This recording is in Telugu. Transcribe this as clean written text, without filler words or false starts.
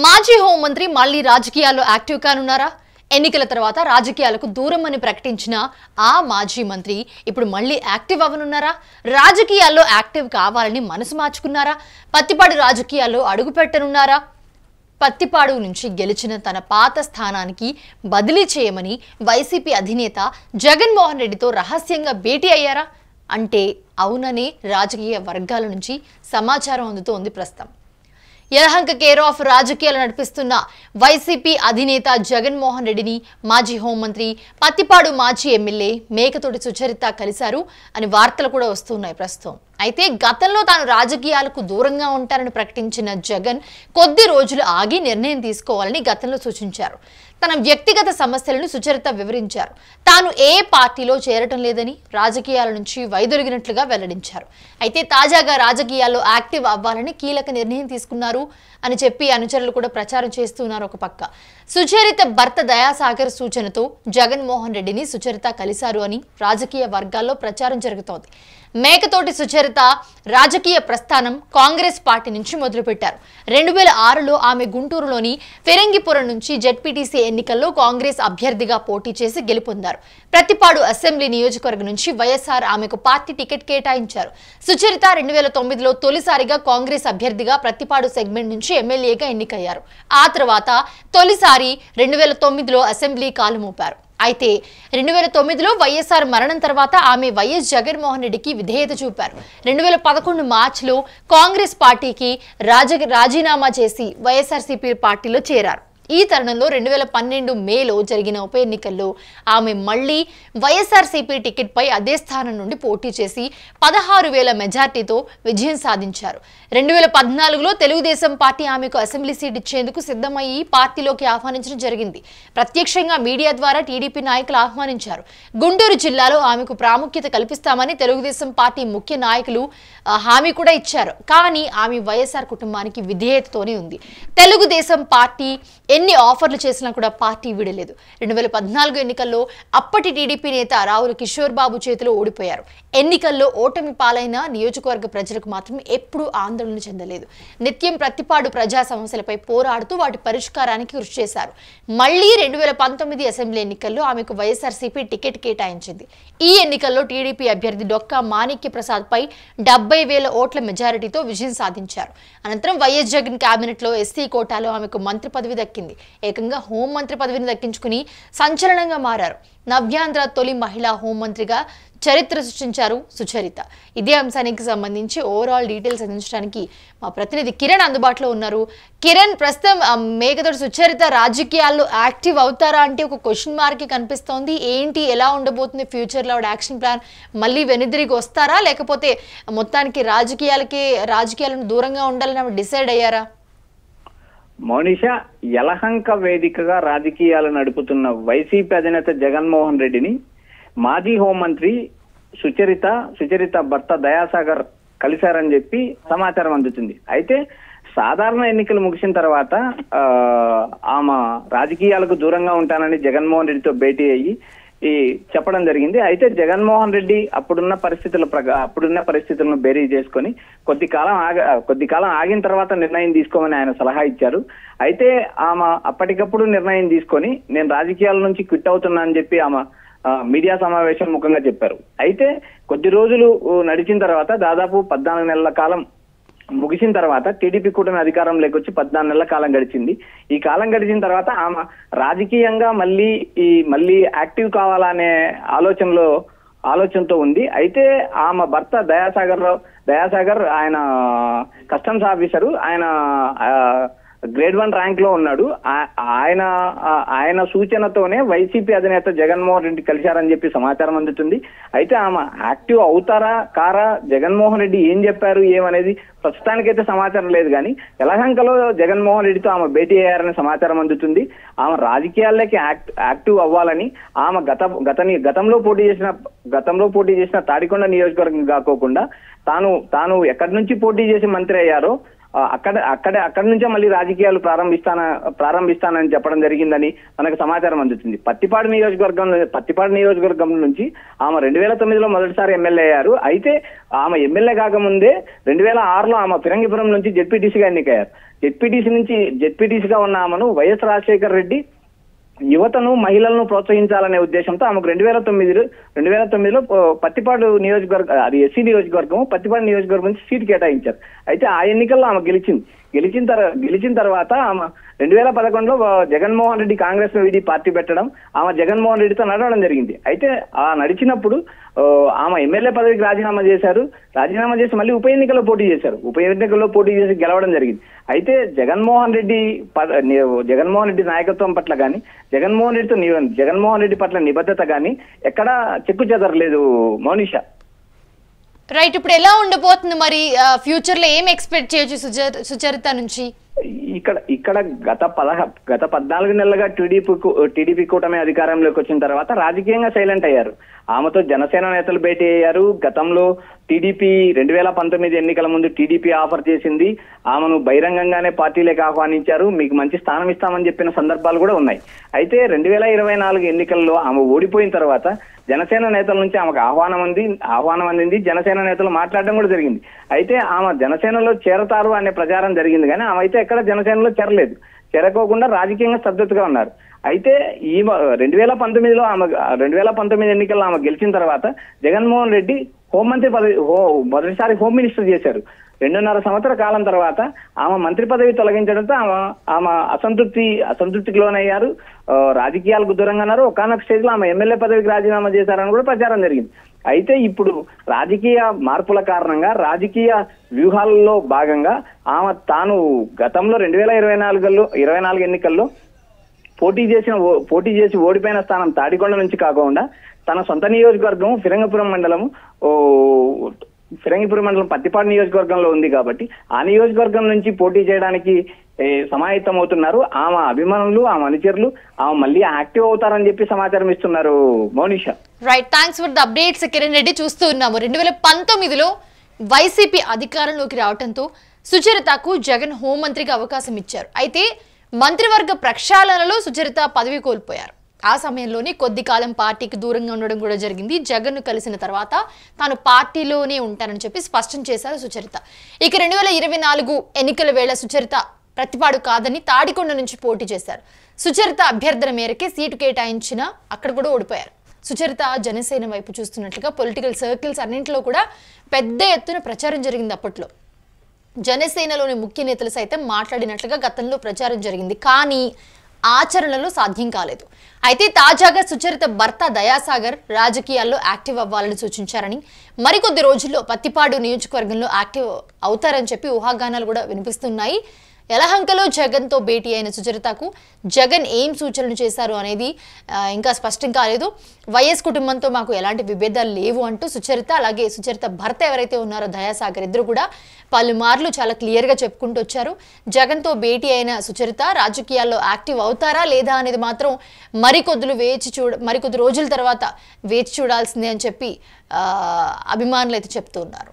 మాజీ హోంమంత్రి మళ్లీ రాజకీయాల్లో యాక్టివ్ కానున్నారా? ఎన్నికల తర్వాత రాజకీయాలకు దూరం అని ప్రకటించిన ఆ మాజీ మంత్రి ఇప్పుడు మళ్లీ యాక్టివ్ అవనున్నారా? రాజకీయాల్లో యాక్టివ్ కావాలని మనసు మార్చుకున్నారా? పత్తిపాడు రాజకీయాల్లో అడుగు పెట్టనున్నారా? పత్తిపాడు నుంచి గెలిచిన తన పాత స్థానానికి బదిలీ చేయమని వైసీపీ అధినేత జగన్మోహన్ రెడ్డితో రహస్యంగా భేటీ అయ్యారా అంటే అవుననే రాజకీయ వర్గాల నుంచి సమాచారం అందుతోంది ప్రస్తుతం. యలహంక కేర్ ఆఫ్ రాజకీయాలు నడిపిస్తున్న వైసీపీ అధినేత జగన్మోహన్ రెడ్డిని మాజీ హోంమంత్రి పత్తిపాడు మాజీ ఎమ్మెల్యే మేకతోటి సుచరిత కలిశారు అని వార్తలు కూడా వస్తున్నాయి ప్రస్తుతం. అయితే గతంలో తాను రాజకీయాలకు దూరంగా ఉంటారని ప్రకటించిన జగన్ కొద్ది రోజులు ఆగి నిర్ణయం తీసుకోవాలని గతంలో సూచించారు. తన వ్యక్తిగత సమస్యలను సుచరిత వివరించారు. తాను ఏ పార్టీలో చేరటం లేదని, రాజకీయాల నుంచి వైదొలిగినట్లుగా వెల్లడించారు. అయితే తాజాగా రాజకీయాల్లో యాక్టివ్ అవ్వాలని కీలక నిర్ణయం తీసుకున్నారు అని చెప్పి అనుచరులు కూడా ప్రచారం చేస్తున్నారు. ఒక పక్క సుచరిత భర్త దయాసాగర్ సూచనతో జగన్మోహన్ రెడ్డిని సుచరిత కలిశారు అని రాజకీయ వర్గాల్లో ప్రచారం జరుగుతోంది. మేకతోటి సుచరిత రాజకీయ ప్రస్థానం కాంగ్రెస్ పార్టీ నుంచి మొదలుపెట్టారు. 2006లో ఆమె గుంటూరులోని ఫిరంగిపురం నుంచి జెడ్పీటీసీ ఎన్నికల్లో కాంగ్రెస్ అభ్యర్థిగా పోటీ చేసి గెలుపొందారు. ప్రతిపాడు అసెంబ్లీ నియోజకవర్గం నుంచి వైఎస్ఆర్ ఆమెకు పార్టీ టికెట్ కేటాయించారు. సుచరిత 2009లో తొలిసారిగా కాంగ్రెస్ అభ్యర్థిగా ప్రతిపాడు సెగ్మెంట్ నుంచి ఎమ్మెల్యేగా ఎన్నికయ్యారు. ఆ తర్వాత తొలిసారి 2009లో అసెంబ్లీ కాలు మోపారు. అయితే 2009లో వైఎస్ఆర్ మరణం తర్వాత ఆమె వైఎస్ జగన్మోహన్ రెడ్డికి విధేయత చూపారు. 2011 మార్చిలో కాంగ్రెస్ పార్టీకి రాజీనామా చేసి వైఎస్ఆర్సీపీ పార్టీలో చేరారు. ఈ తరుణంలో 2012 మేలో జరిగిన ఉప ఎన్నికల్లో ఆమె మళ్లీ వైఎస్ఆర్సీపీ టికెట్ పై అదే స్థానం నుండి పోటీ చేసి 16,000 మెజార్టీతో విజయం సాధించారు. 2014లో తెలుగుదేశం పార్టీ ఆమెకు అసెంబ్లీ సీట్ ఇచ్చేందుకు సిద్ధమయ్యి పార్టీలోకి ఆహ్వానించడం జరిగింది. ప్రత్యక్షంగా మీడియా ద్వారా టీడీపీ నాయకులు ఆహ్వానించారు. గుంటూరు జిల్లాలో ఆమెకు ప్రాముఖ్యత కల్పిస్తామని తెలుగుదేశం పార్టీ ముఖ్య నాయకులు హామీ కూడా ఇచ్చారు. కానీ ఆమె వైఎస్ఆర్ కుటుంబానికి విధేయతతోనే ఉంది. తెలుగుదేశం పార్టీ ఎన్ని ఆఫర్లు చేసినా కూడా పార్టీ వీడలేదు. 2014 ఎన్నికల్లో అప్పటి టీడీపీ నేత రావుల కిషోర్ బాబు చేతిలో ఓడిపోయారు. ఎన్నికల్లో ఓటమి పాలైన నియోజకవర్గ ప్రజలకు మాత్రం ఎప్పుడూ ఆందోళన చెందలేదు. నిత్యం ప్రతిపాడు ప్రజా సమస్యలపై పోరాడుతూ వాటి పరిష్కారానికి కృషి చేశారు. మళ్లీ 2019 అసెంబ్లీ ఎన్నికల్లో ఆమెకు వైఎస్ఆర్సీపీ టికెట్ కేటాయించింది. ఈ ఎన్నికల్లో టీడీపీ అభ్యర్థి డొక్కా మాణిక్య ప్రసాద్ పై 70,000 ఓట్ల మెజారిటీతో విజయం సాధించారు. అనంతరం వైఎస్ జగన్ కేబినెట్ లో ఎస్సీ కోటాలో ఆమెకు మంత్రి పదవి దక్కింది. ఏకంగా హోంమంత్రి పదవిని దక్కించుకుని సంచలనంగా మారారు. నవ్యాంధ్ర తొలి మహిళా హోంమంత్రిగా చరిత్ర సృష్టించారు సుచరిత. ఇదే అంశానికి సంబంధించి ఓవరాల్ డీటెయిల్స్ అందించడానికి మా ప్రతినిధి కిరణ్ అందుబాటులో ఉన్నారు. కిరణ్, ప్రస్తుతం మేకతోటి సుచరిత రాజకీయాల్లో యాక్టివ్ అవుతారా అంటే ఒక క్వశ్చన్ మార్క్ కనిపిస్తోంది. ఏంటి, ఎలా ఉండబోతుంది ఫ్యూచర్లో యాక్షన్ ప్లాన్? మళ్ళీ వెనుదిరిగి వస్తారా, లేకపోతే మొత్తానికి రాజకీయాలను దూరంగా ఉండాలని డిసైడ్ అయ్యారా? మౌనిష, యలహంక వేదికగా రాజకీయాలు నడుపుతున్న వైసీపీ అధినేత జగన్మోహన్ రెడ్డిని మాజీ హోంమంత్రి సుచరిత భర్త దయాసాగర్ కలిశారని చెప్పి సమాచారం అందుతుంది. అయితే సాధారణ ఎన్నికలు ముగిసిన తర్వాత ఆమె రాజకీయాలకు దూరంగా ఉంటానని జగన్మోహన్ రెడ్డితో భేటీ అయ్యి చెప్పడం జరిగింది. అయితే జగన్మోహన్ రెడ్డి అప్పుడున్న పరిస్థితులను బేరీ చేసుకొని కొద్ది కాలం ఆగిన తర్వాత నిర్ణయం తీసుకోమని ఆయన సలహా ఇచ్చారు. అయితే ఆమె అప్పటికప్పుడు నిర్ణయం తీసుకొని నేను రాజకీయాల నుంచి క్విట్ అవుతున్నా అని చెప్పి ఆమె మీడియా సమావేశం ముఖంగా చెప్పారు. అయితే కొద్ది రోజులు నడిచిన తర్వాత దాదాపు 14 నెలల కాలం ముగిసిన తర్వాత టీడీపీ కూటమి అధికారంలోకి వచ్చి 14 నెలల కాలం గడిచింది. ఈ కాలం గడిచిన తర్వాత ఆమె రాజకీయంగా మళ్ళీ యాక్టివ్ కావాలనే ఆలోచనతో ఉంది. అయితే ఆమె భర్త దయాసాగర్ ఆయన కస్టమ్స్ ఆఫీసరు, ఆయన గ్రేడ్ 1 ర్యాంక్ లో ఉన్నాడు. ఆయన సూచనతోనే వైసీపీ అధినేత జగన్మోహన్ రెడ్డి కలిశారని చెప్పి సమాచారం అందుతుంది. అయితే ఆమె యాక్టివ్ అవుతారా కారా, జగన్మోహన్ రెడ్డి ఏం చెప్పారు ఏమనేది ప్రస్తుతానికైతే సమాచారం లేదు. కానీ యలహంకలో జగన్మోహన్ రెడ్డితో ఆమె భేటీ అయ్యారనే సమాచారం అందుతుంది. ఆమె రాజకీయాల్లోకి యాక్టివ్ అవ్వాలని ఆమె గతంలో పోటీ చేసిన తాడికొండ నియోజకవర్గం కాకోకుండా తాను ఎక్కడి నుంచి పోటీ చేసి మంత్రి అయ్యారో అక్కడి నుంచే మళ్ళీ రాజకీయాలు ప్రారంభిస్తానని చెప్పడం జరిగిందని మనకు సమాచారం అందుతుంది. పత్తిపాడు నియోజకవర్గం నుంచి ఆమె 2009లో మొదటిసారి ఎమ్మెల్యే అయ్యారు. అయితే ఆమె ఎమ్మెల్యే కాకముందే 2006లో ఆమె ఫిరంగిపురం నుంచి జెడ్పీటీసీగా ఎన్నికయ్యారు. జెడ్పీటీసీగా ఉన్న ఆమెను వైఎస్ రాజశేఖర రెడ్డి యువతను మహిళలను ప్రోత్సహించాలనే ఉద్దేశంతో ఆమెకు 2009లో పత్తిపాడు నియోజకవర్గం, అది ఎస్సీ నియోజకవర్గం, పత్తిపాడు నియోజకవర్గం నుంచి సీటు కేటాయించారు. అయితే ఆ ఎన్నికల్లో ఆమె గెలిచిన తర్వాత ఆమె 2011లో జగన్మోహన్ రెడ్డి కాంగ్రెస్ వీడి పార్టీ పెట్టడం, ఆమె జగన్మోహన్ రెడ్డితో నడవడం జరిగింది. అయితే ఆ నడిచినప్పుడు ఆమె ఎమ్మెల్యే పదవికి రాజీనామా చేసి మళ్ళీ ఉప ఎన్నికల్లో పోటీ చేసి గెలవడం జరిగింది. అయితే జగన్మోహన్ రెడ్డి నాయకత్వం పట్ల కానీ జగన్మోహన్ రెడ్డి పట్ల నిబద్ధత కానీ ఎక్కడా చెక్కు చెదరలేదు మౌనిష. రైట్, ఇప్పుడు ఎలా ఉండబోతుంది మరి ఫ్యూచర్ లో ఏం ఎక్స్పెక్ట్ చేయొచ్చు సుచరిత నుంచి? ఇక్కడ గత 14 నెలలుగా టీడీపీ కూటమి అధికారంలోకి వచ్చిన తర్వాత రాజకీయంగా సైలెంట్ అయ్యారు. ఆమెతో జనసేన నేతలు భేటీ అయ్యారు. గతంలో టీడీపీ 2019 ఎన్నికల ముందు టీడీపీ ఆఫర్ చేసింది, ఆమెను బహిరంగంగానే పార్టీలోకి ఆహ్వానించారు, మీకు మంచి స్థానం ఇస్తామని చెప్పిన సందర్భాలు కూడా ఉన్నాయి. అయితే 2024 ఎన్నికల్లో ఆమె ఓడిపోయిన తర్వాత జనసేన నేతల నుంచి ఆమెకు ఆహ్వానం అందింది. జనసేన నేతలు మాట్లాడడం కూడా జరిగింది. అయితే ఆమె జనసేనలో చేరతారు అనే ప్రచారం జరిగింది, కానీ ఆమె అయితే ఎక్కడ జనసేనలో చేరకోకుండా రాజకీయంగా స్తబ్దతగా ఉన్నారు. అయితే ఈ 2019 ఎన్నికల్లో ఆమె గెలిచిన తర్వాత జగన్మోహన్ రెడ్డి హోంమంత్రి పదవి మొదటిసారి హోమ్ మినిస్టర్ చేశారు. 2.5 సంవత్సర కాలం తర్వాత ఆమె మంత్రి పదవి తొలగించడంతో ఆమె అసంతృప్తికి లోనయ్యారు, రాజకీయాలకు దూరంగా ఉన్నారు. ఒకానొక స్టేజ్ లో ఆమె ఎమ్మెల్యే పదవికి రాజీనామా చేశారని కూడా ప్రచారం జరిగింది. అయితే ఇప్పుడు రాజకీయ మార్పుల కారణంగా రాజకీయ వ్యూహాలలో భాగంగా ఆమె తాను గతంలో 2024 ఎన్నికల్లో పోటీ చేసి ఓడిపోయిన స్థానం తాడికొండ నుంచి కాకుండా తన సొంత నియోజకవర్గం ఫిరంగిపురం మండలం పత్తిపాడు నియోజకవర్గంలో ఉంది కాబట్టి ఆ నియోజకవర్గం నుంచి పోటీ చేయడానికి సమాయత్తం అవుతున్నారు. ఆమె అభిమానులు, ఆమె అనుచరులు ఆమె మళ్ళీ యాక్టివ్ అవుతారని చెప్పి సమాచారం ఇస్తున్నారు Mounisha. Right, thanks for the updates Kiran Reddy. చూస్తూ ఉన్నాము 2019లో వైసీపీ అధికారంలోకి రావడంతో సుచరితకు జగన్ హోంమంత్రిగా అవకాశం ఇచ్చారు. అయితే మంత్రివర్గ ప్రక్షాళనలో సుచరిత పదవి కోల్పోయారు. ఆ సమయంలోనే కొద్ది కాలం పార్టీకి దూరంగా ఉండడం కూడా జరిగింది. జగన్ను కలిసిన తర్వాత తాను పార్టీలోనే ఉంటానని చెప్పి స్పష్టం చేశారు సుచరిత. ఇక 2024 ఎన్నికల వేళ సుచరిత ప్రతిపాడు కాదని తాడికొండ నుంచి పోటీ చేశారు. సుచరిత అభ్యర్థన మేరకే సీటు కేటాయించినా అక్కడ కూడా ఓడిపోయారు. సుచరిత జనసేన వైపు చూస్తున్నట్లుగా పొలిటికల్ సర్కిల్స్ అన్నింటిలో కూడా పెద్ద ఎత్తున ప్రచారం జరిగింది. అప్పట్లో జనసేనలోని ముఖ్య నేతలు సైతం మాట్లాడినట్లుగా గతంలో ప్రచారం జరిగింది, కానీ ఆచరణలో సాధ్యం కాలేదు. అయితే తాజాగా సుచరిత భర్త దయాసాగర్ రాజకీయాల్లో యాక్టివ్ అవ్వాలని సూచించారని, మరికొద్ది రోజుల్లో పత్తిపాడు నియోజకవర్గంలో యాక్టివ్ అవుతారని చెప్పి ఊహాగానాలు కూడా వినిపిస్తున్నాయి. యలహంకలో జగన్తో భేటీ అయిన సుచరితకు జగన్ ఏం సూచనలు చేశారు అనేది ఇంకా స్పష్టం కాలేదు. వైఎస్ కుటుంబంతో మాకు ఎలాంటి విభేదాలు లేవు అంటూ సుచరిత, అలాగే సుచరిత భర్త ఎవరైతే ఉన్నారో దయాసాగర్, ఇద్దరు కూడా పలుమార్లు చాలా క్లియర్గా చెప్పుకుంటూ వచ్చారు. జగన్తో భేటీ అయిన సుచరిత రాజకీయాల్లో యాక్టివ్ అవుతారా లేదా అనేది మాత్రం మరికొద్ది రోజుల తర్వాత వేచి చూడాల్సిందే అని చెప్పి అభిమానులు అయితే చెప్తూ ఉన్నారు.